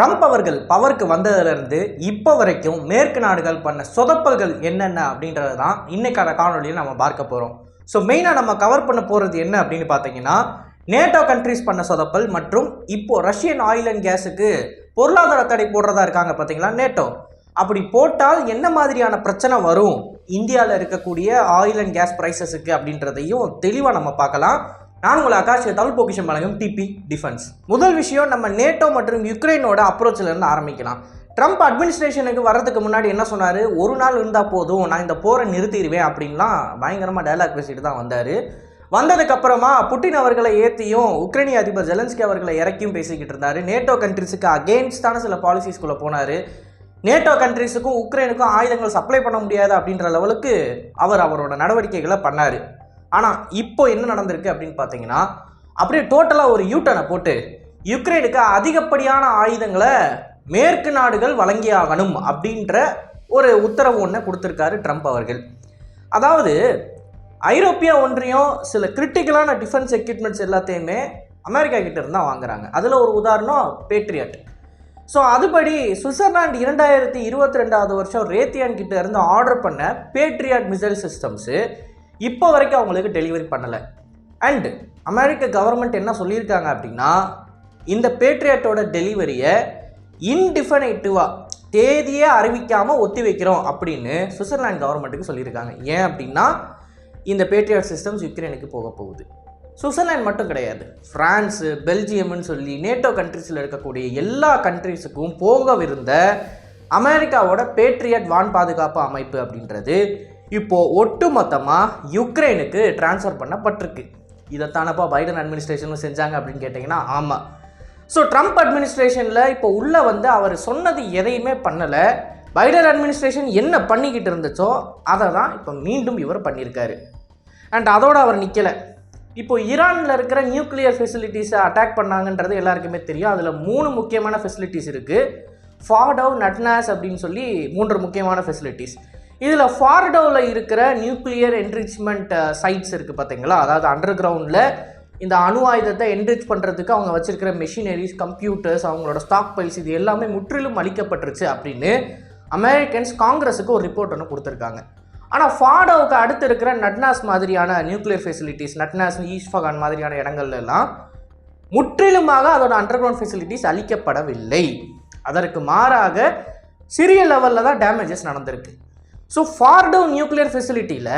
Trump அவர்கள் பவருக்கு வந்ததுலேருந்து இப்போ வரைக்கும் மேற்கு நாடுகள் பண்ண சொதப்பல்கள் என்னென்ன அப்படின்றது தான் இன்னைக்கான காணொலியில் நம்ம பார்க்க போகிறோம். ஸோ மெயினாக நம்ம கவர் பண்ண போகிறது என்ன அப்படின்னு பார்த்தீங்கன்னா, நேட்டோ கண்ட்ரிஸ் பண்ண சொதப்பல் மற்றும் இப்போது ரஷ்யன் ஆயில் அண்ட் கேஸுக்கு பொருளாதார தடை போடுறதா இருக்காங்க பார்த்தீங்களா நேட்டோ. அப்படி போட்டால் என்ன மாதிரியான பிரச்சனை வரும் இந்தியாவில் இருக்கக்கூடிய ஆயில் அண்ட் கேஸ் ப்ரைஸஸுக்கு அப்படின்றதையும் தெளிவாக நம்ம பார்க்கலாம். நான் உங்கள் ஆகாஷ் தமிழ் பொக்கிஷம் வழங்கும் டிபி டிஃபென்ஸ். முதல் விஷயம், நம்ம நேட்டோ மற்றும் யுக்ரைனோட அப்ரோச்சிலேருந்து ஆரம்பிக்கலாம். ட்ரம்ப் அட்மினிஸ்ட்ரேஷனுக்கு வர்றதுக்கு முன்னாடி என்ன சொன்னார், ஒரு நாள் இருந்தால் போதும், நான் இந்த போரை நிறுத்திடுவேன் அப்படின்லாம் பயங்கரமாக டைலாக் பேசிட்டு தான் வந்தார். வந்ததுக்கப்புறமா புட்டின் அவர்களை ஏற்றியும் உக்ரைனிய அதிபர் ஜெலன்ஸ்கி அவர்களை இறக்கியும் பேசிக்கிட்டு இருந்தார். நேட்டோ கண்ட்ரிஸுக்கு அகெயின்ஸ்டான சில பாலிசிஸ்குள்ளே போனார். நேட்டோ கண்ட்ரிஸுக்கும் உக்ரைனுக்கும் ஆயுதங்கள் சப்ளை பண்ண முடியாது அப்படின்ற லெவலுக்கு அவரோட நடவடிக்கைகளை பண்ணார். ஆனால் இப்போ என்ன நடந்திருக்கு அப்படின்னு பார்த்தீங்கன்னா, அப்படியே டோட்டலாக ஒரு யூட்டனை போட்டு யுக்ரைனுக்கு அதிகப்படியான ஆயுதங்களை மேற்கு நாடுகள் வழங்கியாகணும் அப்படின்ற ஒரு உத்தரவு ஒன்று கொடுத்துருக்காரு ட்ரம்ப் அவர்கள். அதாவது ஐரோப்பிய ஒன்றியம் சில கிரிட்டிக்கலான டிஃபென்ஸ் எக்யூப்மெண்ட்ஸ் எல்லாத்தையுமே அமெரிக்கா கிட்ட இருந்தால் வாங்குறாங்க. அதில் ஒரு உதாரணம் பேட்ரியட். ஸோ அதுபடி சுவிட்சர்லாந்து 2022 வருஷம் ரேத்தியான் கிட்ட இருந்து ஆர்டர் பண்ண பேட்ரியட் மிசைல் சிஸ்டம்ஸு இப்போ வரைக்கும் அவங்களுக்கு டெலிவரி பண்ணலை. அண்ட் அமெரிக்க கவர்மெண்ட் என்ன சொல்லியிருக்காங்க அப்படின்னா, இந்த பேட்ரியட்டோட டெலிவரியை இன்டிஃபைனிட்டிவாக தேதியே அறிவிக்காமல் ஒத்தி வைக்கிறோம் அப்படின்னு சுவிட்சர்லாந்து கவர்மெண்ட்டுக்கு சொல்லியிருக்காங்க. ஏன் அப்படின்னா, இந்த பேட்ரியட் சிஸ்டம்ஸ் யுக்ரைனுக்கு போக போகுது. சுவிட்சர்லாந்து மட்டும் கிடையாது, ஃப்ரான்ஸு, பெல்ஜியம்னு சொல்லி நேட்டோ கண்ட்ரிஸில் இருக்கக்கூடிய எல்லா கண்ட்ரிஸுக்கும் போகவிருந்த அமெரிக்காவோட பேட்ரியட் வான் பாதுகாப்பு அமைப்பு அப்படின்றது இப்போது ஒட்டுமொத்தமாக யுக்ரைனுக்கு டிரான்ஸ்ஃபர் பண்ணப்பட்டிருக்கு. இதைத்தானப்பா பைடன் அட்மினிஸ்ட்ரேஷனும் செஞ்சாங்க அப்படின்னு கேட்டிங்கன்னா ஆமாம். ஸோ ட்ரம்ப் அட்மினிஸ்ட்ரேஷனில் இப்போ உள்ளே வந்து அவர் சொன்னது எதையுமே பண்ணலை. பைடன் அட்மினிஸ்ட்ரேஷன் என்ன பண்ணிக்கிட்டு இருந்துச்சோ அதை தான் இப்போ மீண்டும் இவர் பண்ணியிருக்காரு. அண்ட் அதோடு அவர் நிற்கலை. இப்போ ஈரானில் இருக்கிற நியூக்ளியர் ஃபெசிலிட்டிஸை அட்டாக் பண்ணாங்கன்றது எல்லாருக்குமே தெரியும். அதில் 3 முக்கியமான ஃபெசிலிட்டிஸ் இருக்குது. ஃபார்டவ், நட்னாஸ் அப்படின்னு சொல்லி 3 முக்கியமான ஃபெசிலிட்டிஸ். இதில் ஃபார்டோவில் இருக்கிற நியூக்ளியர் என்ரிச்மெண்ட் சைட்ஸ் இருக்குது பார்த்தீங்களா, அதாவது அண்டர் கிரவுண்டில் இந்த அணு ஆயுதத்தை என்ரிச் பண்ணுறதுக்கு அவங்க வச்சுருக்கிற மெஷினரிஸ், கம்ப்யூட்டர்ஸ், அவங்களோட ஸ்டாக் பைல்ஸ் இது எல்லாமே முற்றிலும் அளிக்கப்பட்டுருச்சு அப்படின்னு அமெரிக்கன்ஸ் காங்கிரஸுக்கு ஒரு ரிப்போர்ட் ஒன்று கொடுத்துருக்காங்க. ஆனால் ஃபார்டோவுக்கு அடுத்து இருக்கிற நட்னாஸ் மாதிரியான நியூக்ளியர் ஃபெசிலிட்டிஸ், நட்னாஸ், ஈஸ்ஃபகான் மாதிரியான இடங்கள்லாம் முற்றிலுமாக அதோட அண்டர் கிரவுண்ட் ஃபெசிலிட்டிஸ் அளிக்கப்படவில்லை. அதற்கு மாறாக சிறிய லெவலில் தான் டேமேஜஸ் நடந்திருக்கு. ஸோ ஃபார்டோ நியூக்ளியர் ஃபெசிலிட்டியில்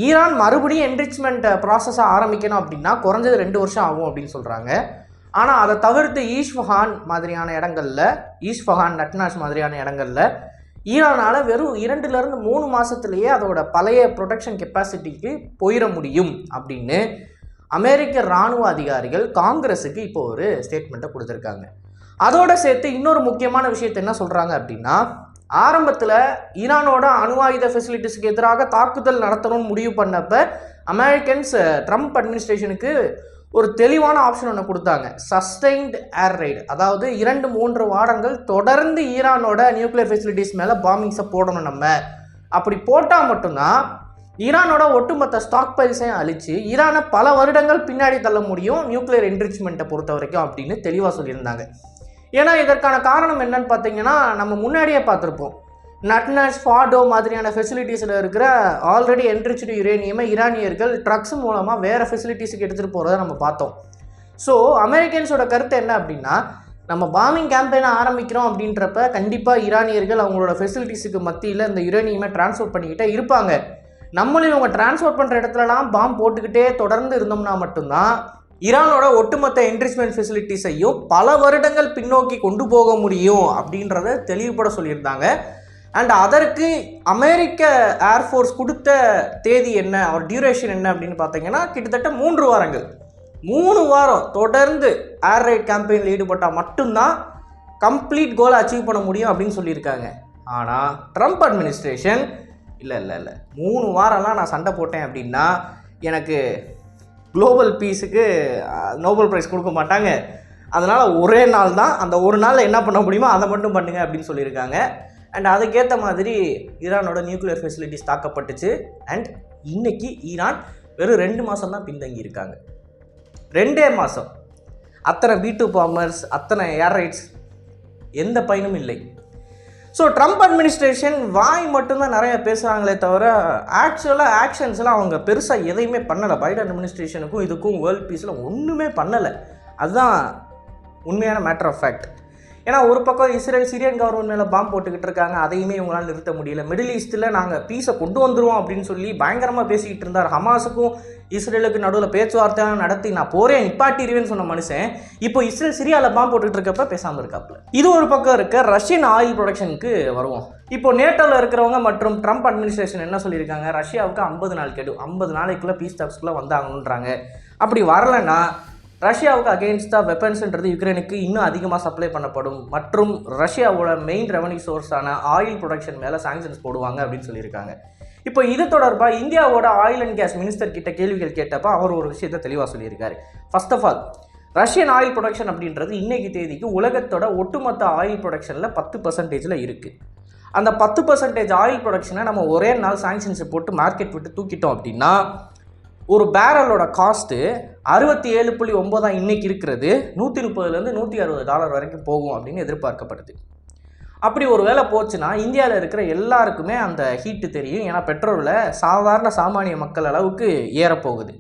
ஈரான் மறுபடியும் என்ரிச்மெண்ட் ப்ராசஸை ஆரம்பிக்கணும் அப்படின்னா குறைஞ்சது 2 வருஷம் ஆகும் அப்படின்னு சொல்கிறாங்க. ஆனால் அதை தவிர்த்து ஈஸ்ஃபகான் மாதிரியான இடங்களில், ஈஸ்ஃபகான், நட்னாஸ் மாதிரியான இடங்களில் ஈரானால் வெறும் 2 to 3 மாதத்துலேயே அதோட பழைய ப்ரொடக்ஷன் கெப்பாசிட்டிக்கு போயிட முடியும் அப்படின்னு அமெரிக்க இராணுவ அதிகாரிகள் காங்கிரஸுக்கு இப்போ ஒரு ஸ்டேட்மெண்ட்டை கொடுத்துருக்காங்க. அதோடு சேர்த்து இன்னொரு முக்கியமான விஷயத்தை என்ன சொல்கிறாங்க அப்படின்னா, ஆரம்பத்தில் ஈரானோட அணு ஆயுத ஃபெசிலிட்டிஸுக்கு எதிராக தாக்குதல் நடத்தணும்னு முடிவு பண்ணப்ப அமெரிக்கன்ஸ் ட்ரம்ப் அட்மினிஸ்ட்ரேஷனுக்கு ஒரு தெளிவான ஆப்ஷன் ஒன்று கொடுத்தாங்க, சஸ்டைன்ட் ஏர் ரைடு. அதாவது 2-3 வாரங்கள் தொடர்ந்து ஈரானோட நியூக்ளியர் ஃபெசிலிட்டிஸ் மேலே பாம்பிங்ஸை போடணும். நம்ம அப்படி போட்டால் மட்டும்தான் ஈரானோட ஒட்டுமொத்த ஸ்டாக் பைல்ஸையும் அழித்து ஈரானை பல வருடங்கள் பின்னாடி தள்ள முடியும் நியூக்ளியர் என்ரிச்மெண்ட்டை பொறுத்த வரைக்கும் அப்படின்னு தெளிவாக சொல்லியிருந்தாங்க. ஏன்னா இதற்கான காரணம் என்னன்னு பார்த்தீங்கன்னா, நம்ம முன்னாடியே பார்த்துருப்போம், நட்னாஸ், ஃபார்டோ மாதிரியான ஃபெசிலிட்டிஸில் இருக்கிற ஆல்ரெடி என்ரிச்டு யுரேனியமை ஈரானியர்கள் ட்ரக்ஸ் மூலமாக வேறு ஃபெசிலிட்டிஸுக்கு எடுத்துகிட்டு போகிறத நம்ம பார்த்தோம். ஸோ அமெரிக்கன்ஸோட கருத்து என்ன அப்படின்னா, நம்ம பாம்பிங் கேம்பெயினை ஆரம்பிக்கிறோம் அப்படின்றப்ப கண்டிப்பாக ஈரானியர்கள் அவங்களோட ஃபெசிலிட்டிஸுக்கு மத்தியில் இந்த யுரேனியமை டிரான்ஸ்போர்ட் பண்ணிக்கிட்டே இருப்பாங்க. நம்மளும் இவங்க டிரான்ஸ்போர்ட் பண்ணுற இடத்துலலாம் பாம்பு போட்டுக்கிட்டே தொடர்ந்து இருந்தோம்னா மட்டும்தான் ஈரானோட ஒட்டுமொத்த என்ரிச்மெண்ட் ஃபெசிலிட்டிஸையும் பல வருடங்கள் பின்னோக்கி கொண்டு போக முடியும் அப்படின்றத தெளிவுபட சொல்லியிருந்தாங்க. அண்ட் அதற்கு அமெரிக்க ஏர்ஃபோர்ஸ் கொடுத்த தேதி என்ன, அவர் டியூரேஷன் என்ன அப்படின்னு பார்த்தீங்கன்னா, கிட்டத்தட்ட 3 வாரங்கள். 3 வாரம் தொடர்ந்து ஏர் ரைட் கேம்பெயினில் ஈடுபட்டால் மட்டும்தான் கம்ப்ளீட் கோலை அச்சீவ் பண்ண முடியும் அப்படின்னு சொல்லியிருக்காங்க. ஆனால் ட்ரம்ப் அட்மினிஸ்ட்ரேஷன் இல்லை 3 வாரம்லாம் நான் சண்டை போட்டேன் அப்படின்னா எனக்கு குளோபல் பீஸுக்கு நோபல் ப்ரைஸ் கொடுக்க மாட்டாங்க. அதனால் ஒரே நாள் தான், அந்த ஒரு நாளில் என்ன பண்ண முடியுமோ அதை மட்டும் பண்ணுங்க அப்படின்னு சொல்லியிருக்காங்க. அண்ட் அதுக்கேற்ற மாதிரி ஈரானோட நியூக்ளியர் ஃபெசிலிட்டிஸ் தாக்கப்பட்டுச்சு. அண்ட் இன்னைக்கு ஈரான் வெறும் 2 மாதம் தான் பின்தங்கி இருக்காங்க. 2 மாதம் அத்தனை B2 பாம்பர்ஸ், அத்தனை ஏர் ரைட்ஸ் எந்த பயனும் இல்லை. ஸோ ட்ரம்ப் அட்மினிஸ்ட்ரேஷன் வாய் மட்டும்தான் நிறைய பேசுகிறாங்களே தவிர ஆக்சுவலாக ஆக்ஷன்ஸ்லாம் அவங்க பெருசாக எதையுமே பண்ணலை. பைடன் அட்மினிஸ்ட்ரேஷனுக்கும் இதுக்கும் வேர்ல்ட் பீஸில் ஒன்றுமே பண்ணலை. அதுதான் உண்மையான மேட்டர் ஆஃப் ஃபேக்ட். ஏன்னா ஒரு பக்கம் இஸ்ரேல் சிரியன் கவர்மெண்ட் மேலே பாம்பு போட்டுக்கிட்டு இருக்காங்க, அதையுமே இவங்களால் நிறுத்த முடியல. மிடில் ஈஸ்ட்டில் நாங்கள் பீஸை கொண்டு வந்துடுவோம் அப்படின்னு சொல்லி பயங்கரமாக பேசிக்கிட்டு இருந்தார். ஹமாஸுக்கும் இஸ்ரேலுக்கு நடுவில் பேச்சுவார்த்தைலாம் நடத்தி நான் போகிறேன் நிப்பாட்டிடுவேன்னு சொன்ன மனுஷன் இப்போ இஸ்ரேல் சிரியாவில் பாம்பு போட்டுக்கிட்டு இருக்கப்ப பேசாமல் இருக்காப்புல. இது ஒரு பக்கம் இருக்க ரஷ்யன் ஆயில் ப்ரொடக்ஷனுக்கு வருவோம். இப்போ நேட்டோவில் இருக்கிறவங்க மற்றும் ட்ரம்ப் அட்மினிஸ்ட்ரேஷன் என்ன சொல்லியிருக்காங்க, ரஷ்யாவுக்கு 50 நாள் கெடு, 50 நாளைக்குள்ளே பீஸ் டாக்ஸ்குள்ளே வந்தாங்கன்றாங்க. அப்படி வரலைன்னா ரஷ்யாவுக்கு அகெயின்ஸ்டாக வெப்பன்ஸ்ன்றது யுக்ரைனுக்கு இன்னும் அதிகமாக சப்ளை பண்ணப்படும் மற்றும் ரஷ்யாவோட மெயின் ரெவன்யூ சோர்ஸான ஆயில் ப்ரொடக்ஷன் மேலே சாங்ஷன்ஸ் போடுவாங்க அப்படின்னு சொல்லியிருக்காங்க. இப்போ இது தொடர்பாக இந்தியாவோட ஆயில் அண்ட் கேஸ் மினிஸ்டர் கிட்ட கேள்விகள் கேட்டப்போ அவர் ஒரு விஷயத்தை தெளிவாக சொல்லியிருக்காரு. First of all Russian oil production அப்படின்றது இன்னைக்கு தேதிக்கு உலகத்தோட ஒட்டுமொத்த ஆயில் ப்ரொடக்ஷனில் 10% இருக்குது. அந்த 10% ஆயில் ப்ரொடக்ஷனை நம்ம ஒரே நாள் சாங்ஷன்ஸை போட்டு மார்க்கெட் விட்டு தூக்கிட்டோம் அப்படின்னா ஒரு பேரலோட காஸ்ட்டு 67.9 இன்னைக்கு இருக்கிறது $130 $160 வரைக்கும் போகும் அப்படின்னு எதிர்பார்க்கப்படுது. அப்படி ஒரு வேளை போச்சுன்னா இந்தியாவில் இருக்கிற எல்லாருக்குமே அந்த ஹீட்டு தெரியும். ஏன்னா பெட்ரோலில் சாதாரண சாமானிய மக்கள் அளவுக்கு ஏறப்போகுது.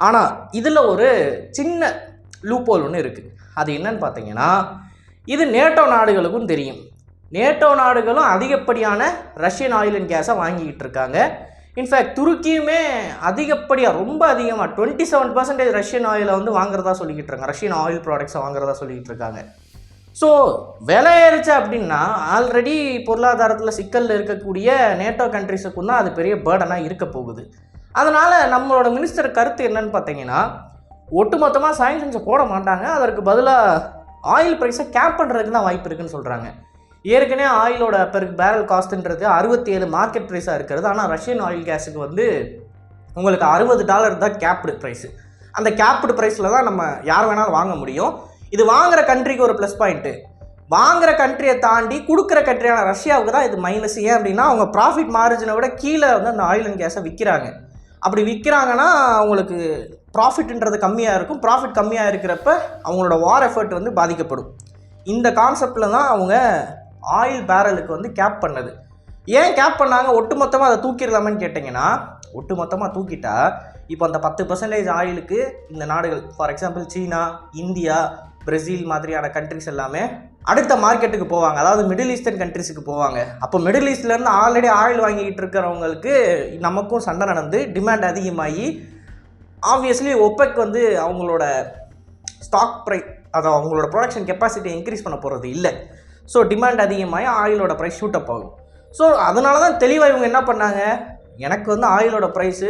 ஆனால் இதில் ஒரு சின்ன லூப்போல் ஒன்று இருக்குது. அது என்னன்னு பார்த்தீங்கன்னா இது நேட்டோ நாடுகளுக்கும் தெரியும். நேட்டோ நாடுகளும் அதிகப்படியான ரஷ்யன் ஆயில் அண்ட் கேஸை வாங்கிக்கிட்டு இருக்காங்க. இன்ஃபேக்ட் துருக்கியுமே அதிகப்படியாக ரொம்ப அதிகமாக 27% ரஷ்யன் ஆயிலை வந்து வாங்குறதா சொல்லிக்கிட்டு இருக்காங்க. ரஷ்யன் ஆயில் ப்ராடக்ட்ஸை வாங்குறதா சொல்லிக்கிட்டு இருக்காங்க. ஸோ விலை ஏறிச்சு அப்படின்னா ஆல்ரெடி பொருளாதாரத்தில் சிக்கலில் இருக்கக்கூடிய நேட்டோ கண்ட்ரிஸுக்கும் தான் அது பெரிய பேர்டனாக இருக்க போகுது. அதனால் நம்மளோட மினிஸ்டர் கருத்து என்னன்னு பார்த்தீங்கன்னா ஒட்டுமொத்தமாக சாங்ஷன்ஸை போட மாட்டாங்க, அதற்கு பதிலாக ஆயில் ப்ரைஸை கேப் பண்ணுறதுக்கு தான் வாய்ப்பு இருக்குன்னு சொல்கிறாங்க. ஏற்கனவே ஆயிலோட பெர் பேரல் காஸ்ட்ன்றது 67 மார்க்கெட் ப்ரைஸாக இருக்கிறது. ஆனால் ரஷ்யன் ஆயில் கேஸுக்கு வந்து உங்களுக்கு $60 தான் கேப்டு ப்ரைஸு. அந்த கேப்டு ப்ரைஸில் தான் நம்ம யார் வேணாலும் வாங்க முடியும். இது வாங்குகிற கண்ட்ரிக்கு ஒரு ப்ளஸ் பாயிண்ட்டு. வாங்குகிற கண்ட்ரியை தாண்டி கொடுக்குற கண்ட்ரியான ரஷ்யாவுக்கு தான் இது மைனஸ். ஏன் அப்படின்னா அவங்க ப்ராஃபிட் மார்ஜினை விட கீழே வந்து அந்த ஆயில் அண்ட் கேஸை விற்கிறாங்க. அப்படி விற்கிறாங்கன்னா அவங்களுக்கு ப்ராஃபிட்ன்றது கம்மியாக இருக்கும். ப்ராஃபிட் கம்மியாக இருக்கிறப்ப அவங்களோட வார் எஃபர்ட் வந்து பாதிக்கப்படும். இந்த கான்செப்டில் தான் அவங்க ஆயில் பேரலுக்கு வந்து கேப் பண்ணது. ஏன் கேப் பண்ணாங்க? ஒட்டுமொத்தமாக அதை தூக்கிடலாமான்னு கேட்டிங்கன்னா ஒட்டுமொத்தமாக தூக்கிட்டா இப்போ அந்த 10% ஆயிலுக்கு இந்த நாடுகள் for example China, India, Brazil மாதிரியான கண்ட்ரிஸ் எல்லாமே அடுத்த மார்க்கெட்டுக்கு போவாங்க. அதாவது மிடில் ஈஸ்டர்ன் கண்ட்ரிஸுக்கு போவாங்க. அப்போ மிடில் ஈஸ்ட்லேருந்து ஆல்ரெடி ஆயில் வாங்கிக்கிட்டு இருக்கிறவங்களுக்கு நமக்கும் சண்டை நடந்து டிமாண்ட் அதிகமாகி ஆப்வியஸ்லி ஒப்பெக் வந்து அவங்களோட ஸ்டாக் ப்ரைஸ் அதை அவங்களோட ப்ரொடக்ஷன் கெப்பாசிட்டி இன்க்ரீஸ் பண்ண போகிறது இல்லை. ஸோ டிமாண்ட் அதிகமாகி ஆயிலோட ப்ரைஸ் ஷூட் அப் ஆகும். ஸோ அதனால தான் தெளிவாக இவங்க என்ன பண்ணாங்க, எனக்கு வந்து ஆயிலோட ப்ரைஸு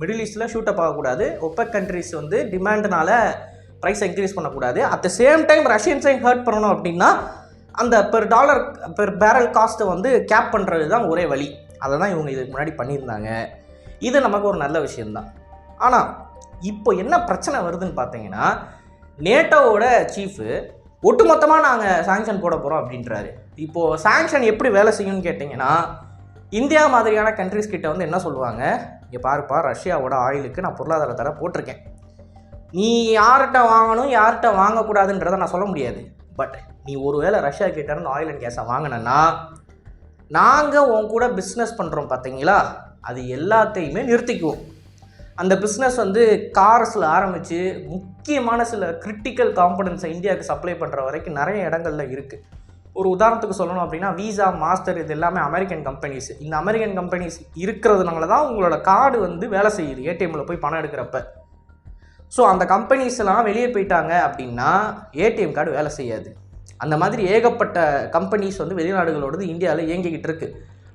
மிடில் ஈஸ்ட்டில் ஷூட் அப் ஆகக்கூடாது, ஒப்பெக் கண்ட்ரிஸ் வந்து டிமாண்ட்னால ப்ரைஸை இன்க்ரீஸ் பண்ணக்கூடாது, அட் த சேம் டைம் ரஷ்யன்ஸையும் ஹர்ட் பண்ணணும் அப்படின்னா அந்த பெர் பேரல் காஸ்ட்டை வந்து கேப் பண்ணுறது தான் ஒரே வழி. அதை தான் இவங்க இதுக்கு முன்னாடி பண்ணியிருந்தாங்க. இது நமக்கு ஒரு நல்ல விஷயந்தான். ஆனால் இப்போ என்ன பிரச்சனை வருதுன்னு பார்த்தீங்கன்னா நேட்டோவோட சீஃபு ஒட்டுமொத்தமாக நாங்கள் சாங்ஷன் போட போகிறோம் அப்படின்றாரு. இப்போது சாங்ஷன் எப்படி வேலை செய்யும்னு கேட்டிங்கன்னா இந்தியா மாதிரியான கண்ட்ரிஸ் கிட்ட வந்து என்ன சொல்லுவாங்க, இங்கே பாருப்பா ரஷ்யாவோட ஆயிலுக்கு நான் பொருளாதார தடை போட்டிருக்கேன், நீ யார்கிட்ட வாங்கணும் யார்கிட்ட வாங்கக்கூடாதுன்றதை நான் சொல்ல முடியாது. பட் நீ ஒருவேளை ரஷ்யா கிட்ட இருந்து ஆயில் அண்ட் கேஸை வாங்கினேன்னா நாங்கள் உன் கூட பிஸ்னஸ் பண்ணுறோம் பார்த்தீங்களா, அது எல்லாத்தையுமே நிறுத்திக்குவோம். அந்த பிஸ்னஸ் வந்து கார்ஸில் ஆரம்பித்து முக்கியமான சில கிரிட்டிக்கல் காம்பனன்ட்ஸை இந்தியாவுக்கு சப்ளை பண்ணுற வரைக்கும் நிறைய இடங்களில் இருக்குது. ஒரு உதாரணத்துக்கு சொல்லணும் அப்படின்னா விசா, மாஸ்டர் இது எல்லாமே அமெரிக்கன் கம்பெனிஸ். இந்த அமெரிக்கன் கம்பெனிஸ் இருக்கிறதுனால தான் உங்களோட கார்டு வந்து வேலை செய்யுது ஏடிஎம்மில் போய் பணம் எடுக்கிறப்ப. ஸோ அந்த கம்பெனிஸ்லாம் வெளியே போயிட்டாங்க அப்படின்னா ஏடிஎம் கார்டு வேலை செய்யாது. அந்த மாதிரி ஏகப்பட்ட கம்பெனிஸ் வந்து வெளிநாடுகளோடு இந்தியாவில் இயங்கிக்கிட்டு இருக்குது.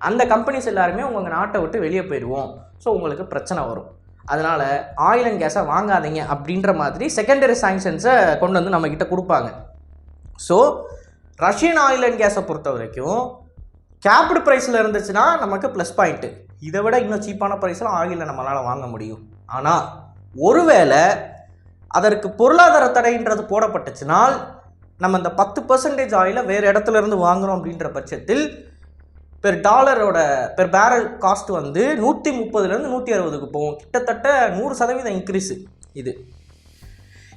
அந்த கம்பெனிஸ் எல்லாருமே உங்கள் நாட்டை விட்டு வெளியே போயிடுவோம். ஸோ உங்களுக்கு பிரச்சனை வரும். அதனால் ஆயில் அண்ட் கேஸை வாங்காதீங்க அப்படின்ற மாதிரி செகண்டரி சாங்ஷன்ஸை கொண்டு வந்து நம்மக்கிட்ட கொடுப்பாங்க. ஸோ ரஷ்யன் ஆயில் அண்ட் கேஸை பொறுத்த வரைக்கும் கேப்டு ப்ரைஸில் இருந்துச்சுன்னா நமக்கு ப்ளஸ் பாயிண்ட்டு. இதை விட இன்னும் சீப்பான ப்ரைஸில் ஆயிலில் நம்மளால் வாங்க முடியும். ஆனால் ஒருவேளை அதற்கு பொருளாதார தடைன்றது போடப்பட்டுச்சுனால் நம்ம இந்த 10% ஆயிலை வேறு இடத்துல இருந்து வாங்குகிறோம் அப்படின்ற பட்சத்தில் பெர் டாலரோட பெர் பேரல் காஸ்ட் வந்து 130 160 போகும். கிட்டத்தட்ட 100% இன்க்ரீஸு.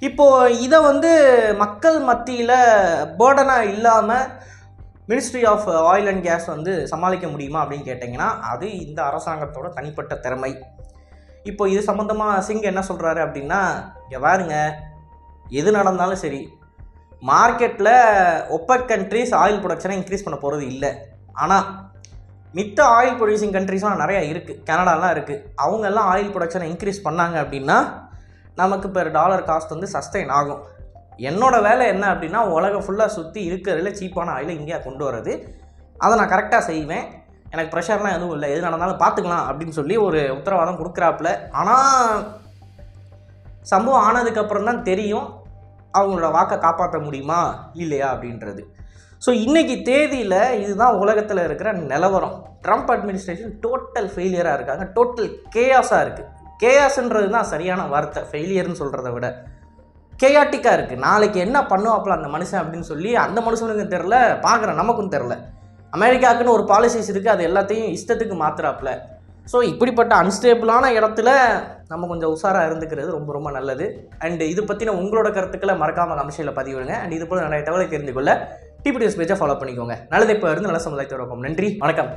இப்போது இதை வந்து மக்கள் மத்தியில் பேர்டனாக இல்லாமல் ministry of oil and gas வந்து சமாளிக்க முடியுமா அப்படின்னு கேட்டிங்கன்னா அது இந்த அரசாங்கத்தோட தனிப்பட்ட திறமை. இப்போ இது சம்மந்தமாக சிங் என்ன சொல்கிறாரு அப்படின்னா, இங்கே பாருங்க, எது நடந்தாலும் சரி மார்க்கெட்டில் ஒப்பெக் கண்ட்ரிஸ் ஆயில் ப்ரொடக்ஷனை இன்க்ரீஸ் பண்ண போகிறது இல்லை. ஆனால் மித்த ஆயில் ப்ரொடியூசிங் கண்ட்ரிஸ்லாம் நிறையா இருக்குது, கனடாலாம் இருக்குது. அவங்கெல்லாம் ஆயில் ப்ரொடக்ஷனை இன்க்ரீஸ் பண்ணாங்க அப்படின்னா நமக்கு பெர் டாலர் காஸ்ட் வந்து சஸ்டெயின் ஆகும். என்னோடய வேலை என்ன அப்படின்னா உலகம் ஃபுல்லாக சுற்றி இருக்கிறதுல சீப்பான ஆயிலை இங்கே கொண்டு வர்றது. அதை நான் கரெக்டாக செய்வேன், எனக்கு ப்ரெஷர்லாம் எதுவும் இல்லை, எது நடந்தாலும் பார்த்துக்கலாம் அப்படின்னு சொல்லி ஒரு உத்தரவாதம் கொடுக்குறாப்புல. ஆனால் சம்பவம் ஆனதுக்கப்புறம் தான் தெரியும் அவங்களோட வாக்கை காப்பாற்ற முடியுமா இல்லையா அப்படின்றது. ஸோ இன்றைக்கி தேதியில் இதுதான் உலகத்தில் இருக்கிற நிலவரம். ட்ரம்ப் அட்மினிஸ்ட்ரேஷன் டோட்டல் ஃபெயிலியராக இருக்காங்க, டோட்டல் கேயாஸாக இருக்குது. கேயாஸ்ன்றது தான் சரியான வார்த்தை, ஃபெயிலியர்னு சொல்கிறத விட கேயாட்டிக்காக இருக்குது. நாளைக்கு என்ன பண்ணுவாப்பில் அந்த மனுஷன் அப்படின்னு சொல்லி அந்த மனுஷனுக்கும் தெரில, பார்க்குற நமக்கும் தெரில. அமெரிக்காவுக்குன்னு ஒரு பாலிசிஸ் இருக்குது, அது எல்லாத்தையும் இஷ்டத்துக்கு மாற்றுறாப்புல. ஸோ இப்படிப்பட்ட அன்ஸ்டேபிளான இடத்துல நம்ம கொஞ்சம் உஷாராக இருந்துக்கிறது ரொம்ப ரொம்ப நல்லது. அண்ட் இது பற்றின உங்களோட கருத்துக்களை மறக்காமல் கமெண்ட்ஸில் பதிவிடுங்க. அண்ட் இது போல் நிறைய தகவலை தெரிந்து கொள்ள டிபிடிஎஸ் பேஜை ஃபாலோ பண்ணிக்கோங்க. நல்லதை இப்போ இருந்து நல்ல சமுதாயத்தோட இருக்கும். நன்றி, வணக்கம்.